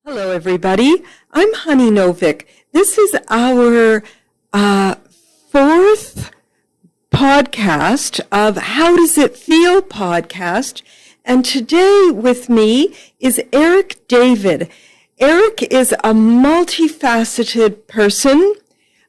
Hello, everybody. I'm Honey Novick. This is our fourth podcast of How Does It Feel podcast. And today with me is Eric David. Eric is a multifaceted person.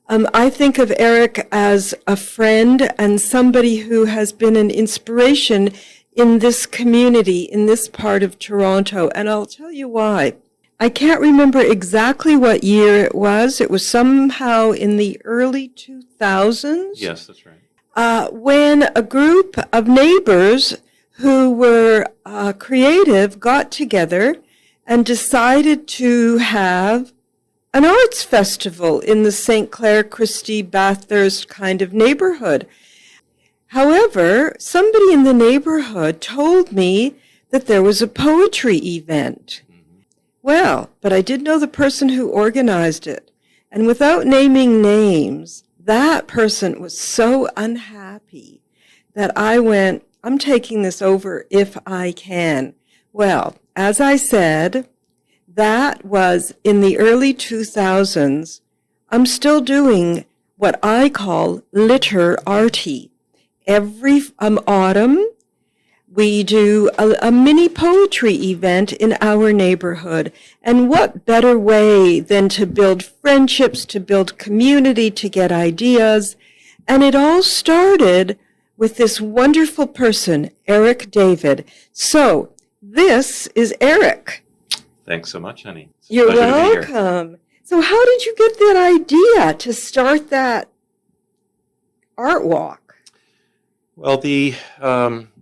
I think of Eric as a friend and somebody who has been an inspiration in this community, in this part of Toronto. And I'll tell you why. I can't remember exactly what year it was. It was somehow in the early 2000s. Yes, that's right. When a group of neighbors who were creative got together and decided to have an arts festival in the St. Clair, Christie, Bathurst kind of neighborhood. However, somebody in the neighborhood told me that there was a poetry event. Well, but I did know the person who organized it. And without naming names, that person was so unhappy that I went, I'm taking this over if I can. Well, as I said, that was in the early 2000s. I'm still doing what I call literarty. Every autumn, we do a mini poetry event in our neighborhood. And what better way than to build friendships, to build community, to get ideas. And it all started with this wonderful person, Eric David. So this is Eric. Thanks so much, honey. You're welcome. So how did you get that idea to start that art walk? Well, the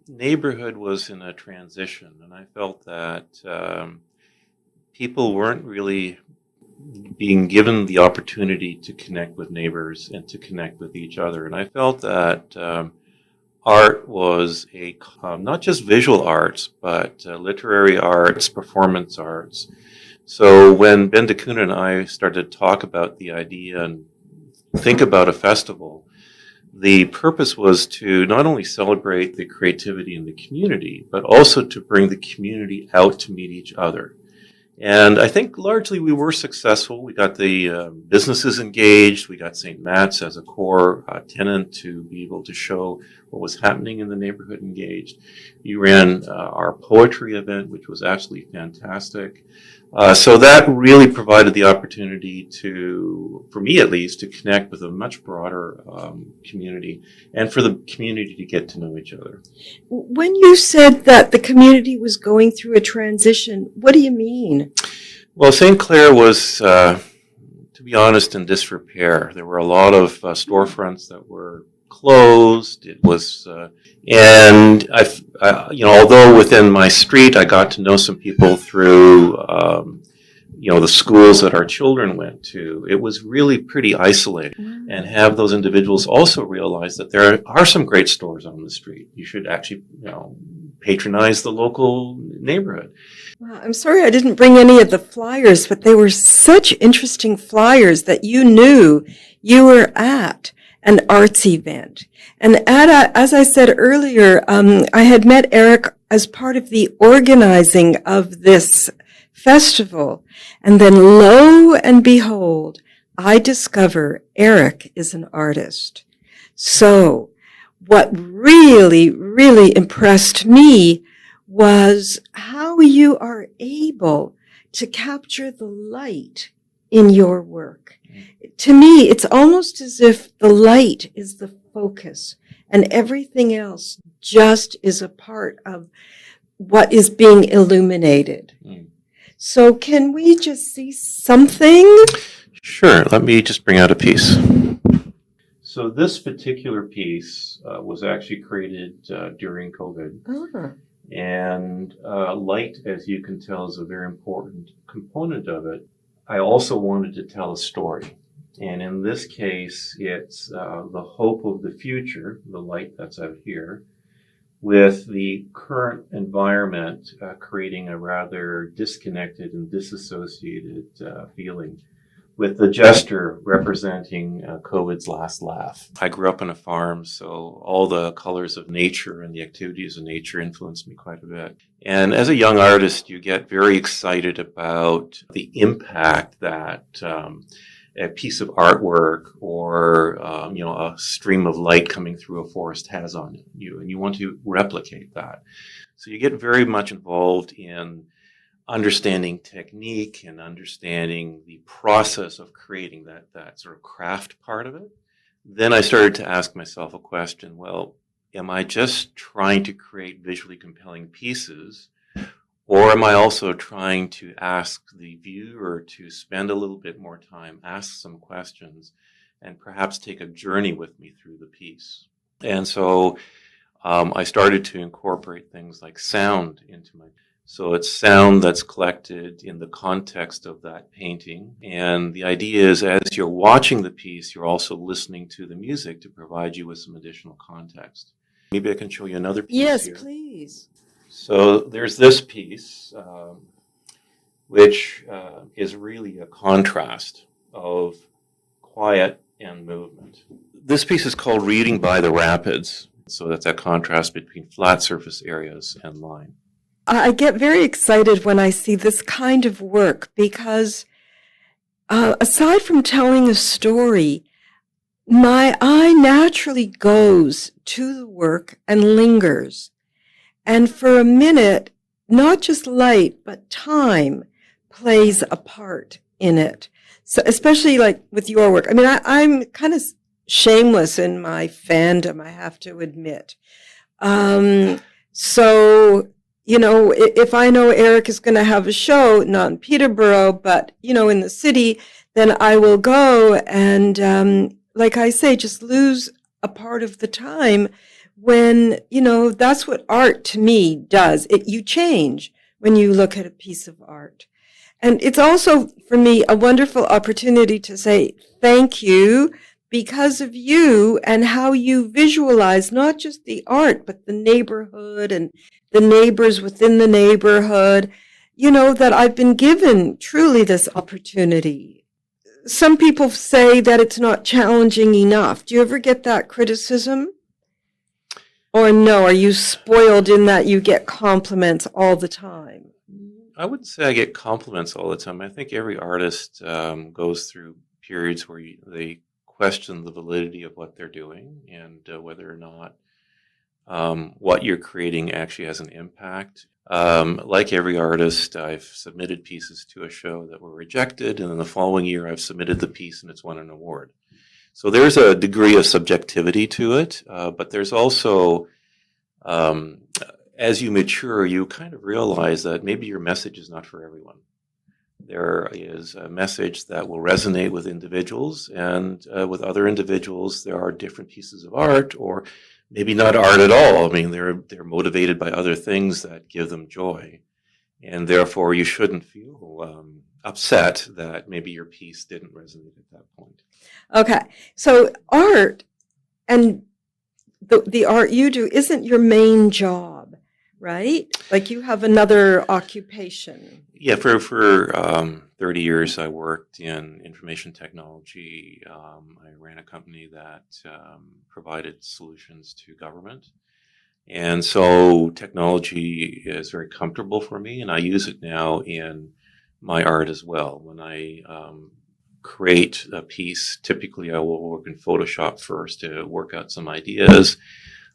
neighborhood was in a transition, and I felt that people weren't really being given the opportunity to connect with neighbors and to connect with each other. And I felt that art was not just visual arts, but literary arts, performance arts. So when Ben DeCuna and I started to talk about the idea and think about a festival, the purpose was to not only celebrate the creativity in the community, but also to bring the community out to meet each other. And I think largely we were successful. We got the businesses engaged. We got St. Matt's as a core tenant to be able to show what was happening in the neighborhood engaged. We ran our poetry event, which was absolutely fantastic. So that really provided the opportunity for me at least, to connect with a much broader community and for the community to get to know each other. When you said that the community was going through a transition, what do you mean? Well, St. Clair was, to be honest, in disrepair. There were a lot of storefronts that were closed. It was, and although within my street I got to know some people through, the schools that our children went to, it was really pretty isolated. And have those individuals also realize that there are some great stores on the street. You should actually, patronize the local neighborhood. Wow, I'm sorry I didn't bring any of the flyers, but they were such interesting flyers that you knew you were at an arts event. And as I said earlier, I had met Eric as part of the organizing of this festival. And then lo and behold, I discover Eric is an artist. So what really, really impressed me was how you are able to capture the light in your work. To me, it's almost as if the light is the focus and everything else just is a part of what is being illuminated. So can we just see something? Sure. Let me just bring out a piece. So this particular piece was actually created during COVID. And light, as you can tell, is a very important component of it. I also wanted to tell a story. And in this case, it's the hope of the future, the light that's out here, with the current environment creating a rather disconnected and disassociated feeling. with the jester representing COVID's last laugh. I grew up on a farm, so all the colors of nature and the activities of nature influenced me quite a bit. And as a young artist, you get very excited about the impact that a piece of artwork or a stream of light coming through a forest has on you, and you want to replicate that. So you get very much involved in understanding technique and understanding the process of creating that sort of craft part of it. Then I started to ask myself a question, well, am I just trying to create visually compelling pieces, or am I also trying to ask the viewer to spend a little bit more time, ask some questions, and perhaps take a journey with me through the piece? And so I started to incorporate things like sound into my. So it's sound that's collected in the context of that painting. And the idea is as you're watching the piece, you're also listening to the music to provide you with some additional context. Maybe I can show you another piece Yes, here. please. So there's this piece, which is really a contrast of quiet and movement. This piece is called Reading by the Rapids. So that's that contrast between flat surface areas and line. I get very excited when I see this kind of work because aside from telling a story, my eye naturally goes to the work and lingers. And for a minute, not just light, but time plays a part in it. So especially like with your work. I mean, I'm kind of shameless in my fandom, I have to admit. So if I know Eric is going to have a show, not in Peterborough, but, in the city, then I will go and, like I say, just lose a part of the time when, that's what art to me does. You change when you look at a piece of art. And it's also, for me, a wonderful opportunity to say thank you because of you and how you visualize not just the art, but the neighborhood and the neighbors within the neighborhood, that I've been given truly this opportunity. Some people say that it's not challenging enough. Do you ever get that criticism? Or no, are you spoiled in that you get compliments all the time? I wouldn't say I get compliments all the time. I think every artist goes through periods where they question the validity of what they're doing and whether or not what you're creating actually has an impact. Like every artist, I've submitted pieces to a show that were rejected, and then the following year I've submitted the piece and it's won an award. So there's a degree of subjectivity to it, but there's also, as you mature, you kind of realize that maybe your message is not for everyone. There is a message that will resonate with individuals, and with other individuals, there are different pieces of art, or maybe not art at all. I mean, they're motivated by other things that give them joy, and therefore you shouldn't feel upset that maybe your piece didn't resonate at that point. Okay, so art and the art you do isn't your main job, right? Like you have another occupation. Yeah, for 30 years I worked in information technology. I ran a company that provided solutions to government. And so technology is very comfortable for me, and I use it now in my art as well. When I create a piece, typically I will work in Photoshop first to work out some ideas.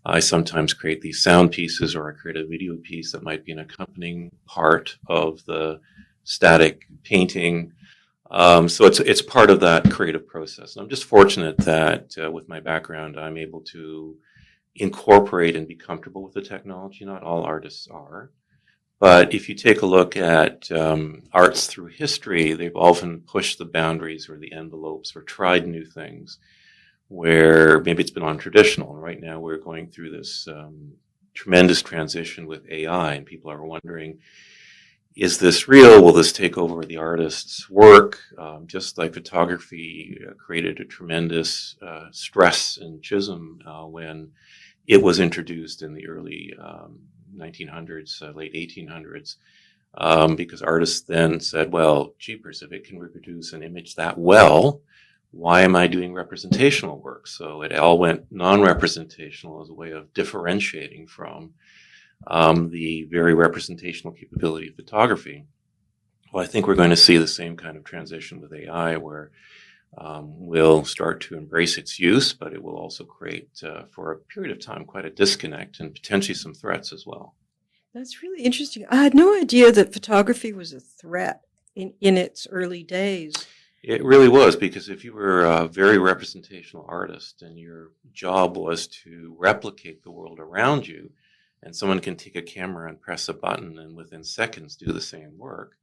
I sometimes create these sound pieces, or I create a video piece that might be an accompanying part of the static painting. So it's part of that creative process. And I'm just fortunate that with my background, I'm able to incorporate and be comfortable with the technology. Not all artists are. But if you take a look at arts through history, they've often pushed the boundaries or the envelopes or tried new things where maybe it's been non-traditional. And right now we're going through this tremendous transition with AI, and people are wondering, is this real? Will this take over the artist's work? Just like photography created a tremendous stress and schism when it was introduced in the early 1900s, late 1800s. because artists then said, well, jeepers, if it can reproduce an image that well, why am I doing representational work? So it all went non-representational as a way of differentiating from the very representational capability of photography. Well, I think we're going to see the same kind of transition with AI, where we'll start to embrace its use, but it will also create, for a period of time, quite a disconnect and potentially some threats as well. That's really interesting. I had no idea that photography was a threat in its early days. It really was, because if you were a very representational artist and your job was to replicate the world around you, and someone can take a camera and press a button and within seconds do the same work,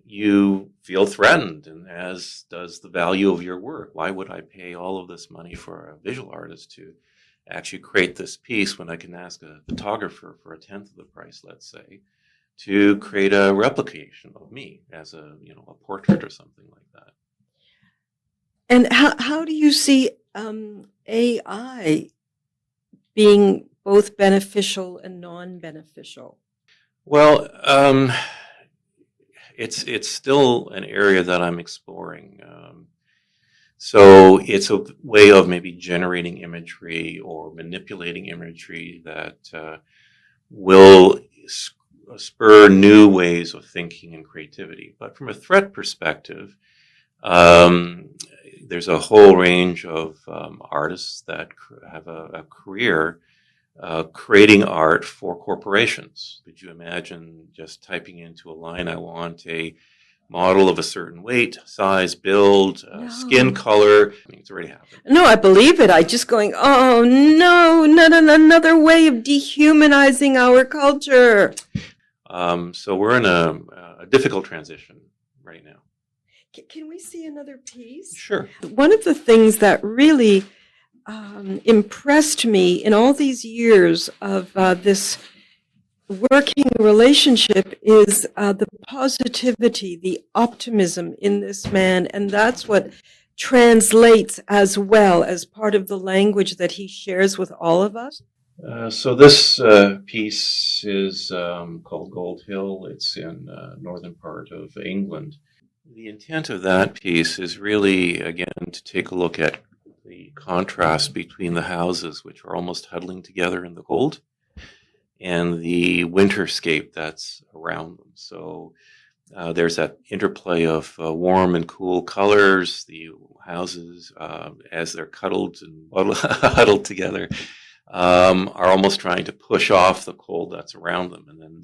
you feel threatened, and as does the value of your work. Why would I pay all of this money for a visual artist to actually create this piece when I can ask a photographer for a tenth of the price, let's say, to create a replication of me as a portrait or something like that? And how do you see AI being both beneficial and non-beneficial? Well, it's still an area that I'm exploring. So it's a way of maybe generating imagery or manipulating imagery that will spur new ways of thinking and creativity. But from a threat perspective, there's a whole range of artists that have a career creating art for corporations. Could you imagine just typing into a line, I want a model of a certain weight, size, build, skin color? I mean, it's already happened. No, I believe it. I just going, oh no, not another way of dehumanizing our culture. So we're in a difficult transition right now. Can we see another piece? Sure. One of the things that really impressed me in all these years of this working relationship is the positivity, the optimism in this man, and that's what translates as well as part of the language that he shares with all of us. So this piece is called Gold Hill. It's in northern part of England. The intent of that piece is really, again, to take a look at the contrast between the houses, which are almost huddling together in the gold, and the winterscape that's around them. So there's that interplay of warm and cool colors. The houses, as they're cuddled and huddled together, are almost trying to push off the cold that's around them. And then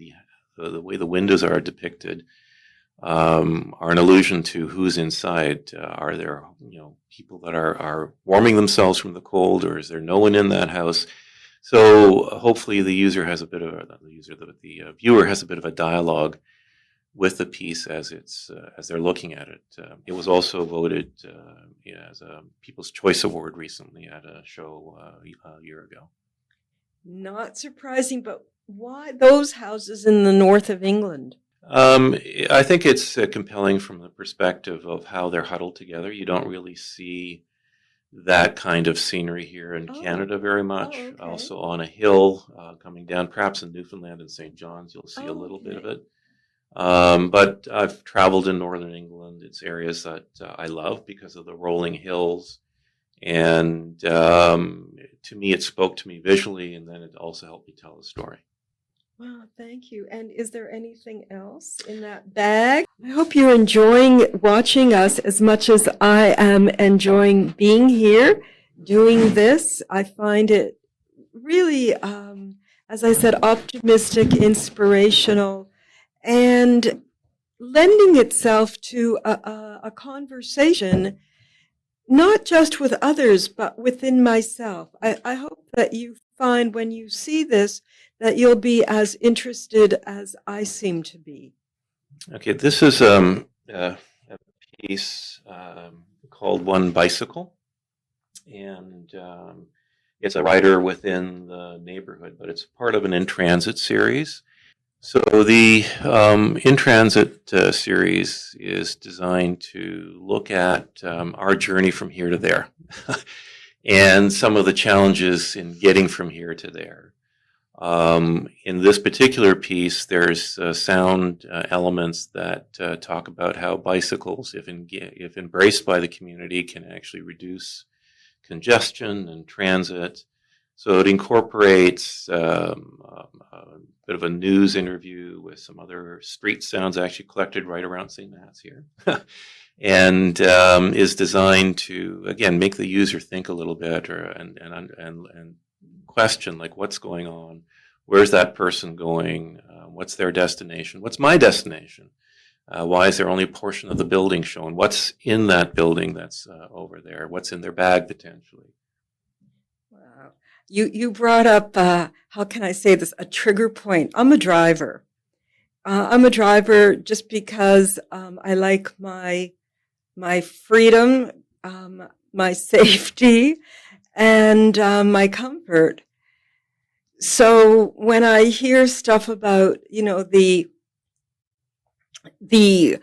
the way the windows are depicted are an allusion to who's inside. Are there people that are warming themselves from the cold, or is there no one in that house? So hopefully the viewer has a bit of a dialogue with the piece as they're looking at it. It was also voted as a People's Choice Award recently at a show a year ago. Not surprising, but why those houses in the north of England? I think it's compelling from the perspective of how they're huddled together. You don't really see that kind of scenery here in Canada very much. Okay. Also on a hill coming down, perhaps in Newfoundland and St. John's, you'll see a little bit of it. But I've traveled in northern England. It's areas that I love because of the rolling hills. And to me, it spoke to me visually, and then it also helped me tell the story. Wow, thank you. And is there anything else in that bag? I hope you're enjoying watching us as much as I am enjoying being here, doing this. I find it really, as I said, optimistic, inspirational, and lending itself to a conversation, not just with others, but within myself. I hope that you find when you see this that you'll be as interested as I seem to be. Okay, this is a piece called One Bicycle, and it's a rider within the neighborhood, but it's part of an In Transit series. So the In Transit series is designed to look at our journey from here to there and some of the challenges in getting from here to there. In this particular piece, there's sound elements that talk about how bicycles, if embraced by the community, can actually reduce congestion and transit. So it incorporates a bit of a news interview with some other street sounds actually collected right around St. Matt's here. And is designed to, again, make the user think a little bit and question, like, what's going on? Where's that person going? What's their destination? What's my destination? Why is there only a portion of the building shown? What's in that building that's over there? What's in their bag potentially? Wow. You brought up, how can I say this, a trigger point. I'm a driver. I'm a driver just because I like my freedom, my safety, and my comfort. So when I hear stuff about, the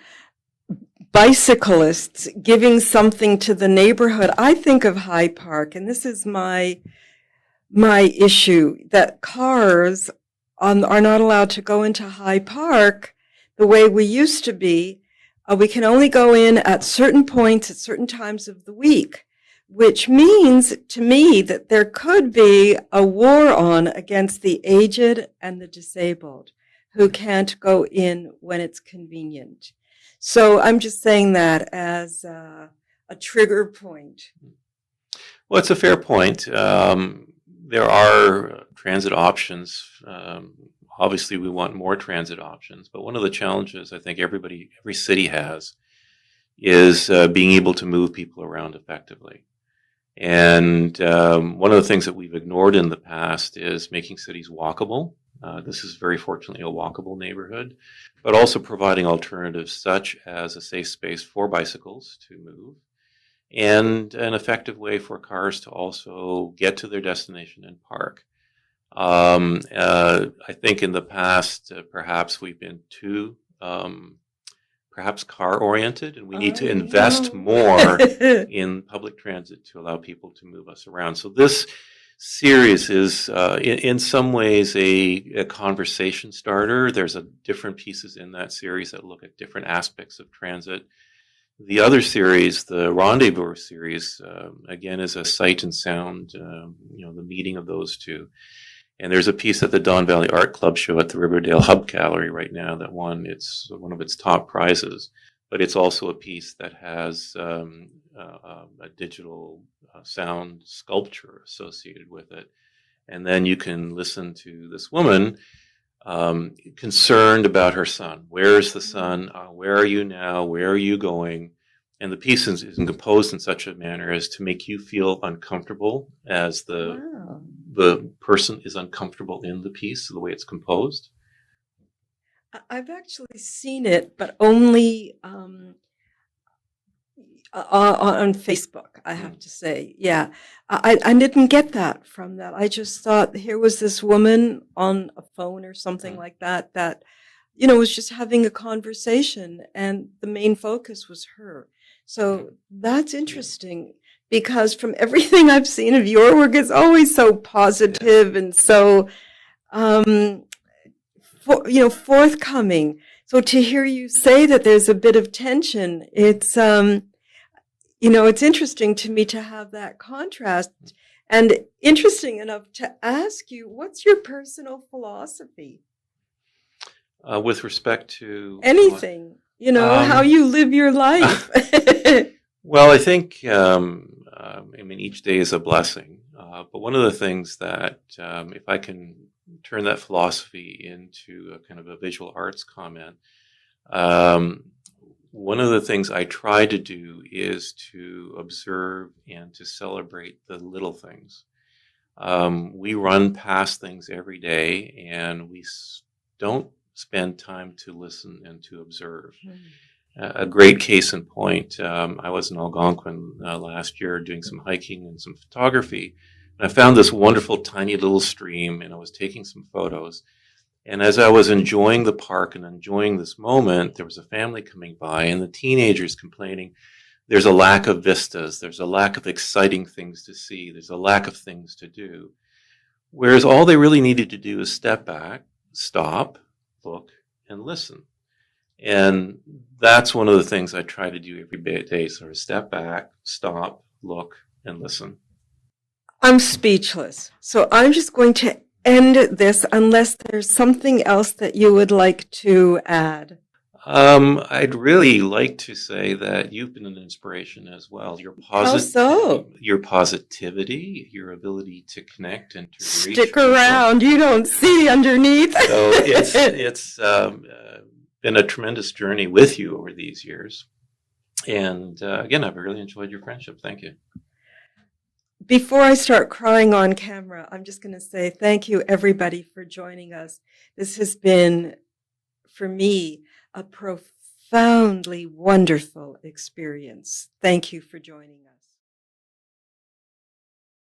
bicyclists giving something to the neighborhood, I think of High Park, and this is my issue, that cars are not allowed to go into High Park the way we used to be. We can only go in at certain points at certain times of the week, which means to me that there could be a war on against the aged and the disabled who can't go in when it's convenient. So I'm just saying that as a trigger point. Well, it's a fair point. There are transit options. Obviously, we want more transit options, but one of the challenges I think every city has is being able to move people around effectively. And one of the things that we've ignored in the past is making cities walkable. This is very fortunately a walkable neighborhood, but also providing alternatives such as a safe space for bicycles to move and an effective way for cars to also get to their destination and park. I think in the past, perhaps we've been too perhaps car-oriented, and we need to invest more in public transit to allow people to move us around. So this series is, in some ways, a conversation starter. There's different pieces in that series that look at different aspects of transit. The other series, the Rendezvous series, again, is a sight and sound, the meeting of those two. And there's a piece at the Don Valley Art Club show at the Riverdale Hub Gallery right now that won one of its top prizes. But it's also a piece that has a digital sound sculpture associated with it. And then you can listen to this woman concerned about her son. Where's the son? Where are you now? Where are you going? And the piece is composed in such a manner as to make you feel uncomfortable as the person is uncomfortable in the piece, the way it's composed. I've actually seen it, but only on Facebook, I have to say. Yeah, I didn't get that from that. I just thought here was this woman on a phone or something like that was just having a conversation, and the main focus was her. So that's interesting, because from everything I've seen of your work, it's always so positive and so, forthcoming. So to hear you say that there's a bit of tension, it's, it's interesting to me to have that contrast, and interesting enough to ask you, what's your personal philosophy? With respect to anything, how you live your life. Well, I think, each day is a blessing. But one of the things that, if I can turn that philosophy into a kind of a visual arts comment, one of the things I try to do is to observe and to celebrate the little things. We run past things every day, and we don't spend time to listen and to observe. A great case in point, I was in Algonquin last year doing some hiking and some photography, and I found this wonderful tiny little stream, and I was taking some photos. And as I was enjoying the park and enjoying this moment, there was a family coming by, and the teenagers complaining, there's a lack of vistas, there's a lack of exciting things to see, there's a lack of things to do. Whereas all they really needed to do is step back, stop, look, and listen. And that's one of the things I try to do every day, sort of step back, stop, look, and listen. I'm speechless. So I'm just going to end this unless there's something else that you would like to add. I'd really like to say that you've been an inspiration as well. How so? Your positivity, your ability to connect and to reach Stick people. around. You don't see underneath. So it's been a tremendous journey with you over these years. And again, I've really enjoyed your friendship. Thank you. Before I start crying on camera, I'm just going to say thank you, everybody, for joining us. This has been, for me, a profoundly wonderful experience. Thank you for joining us.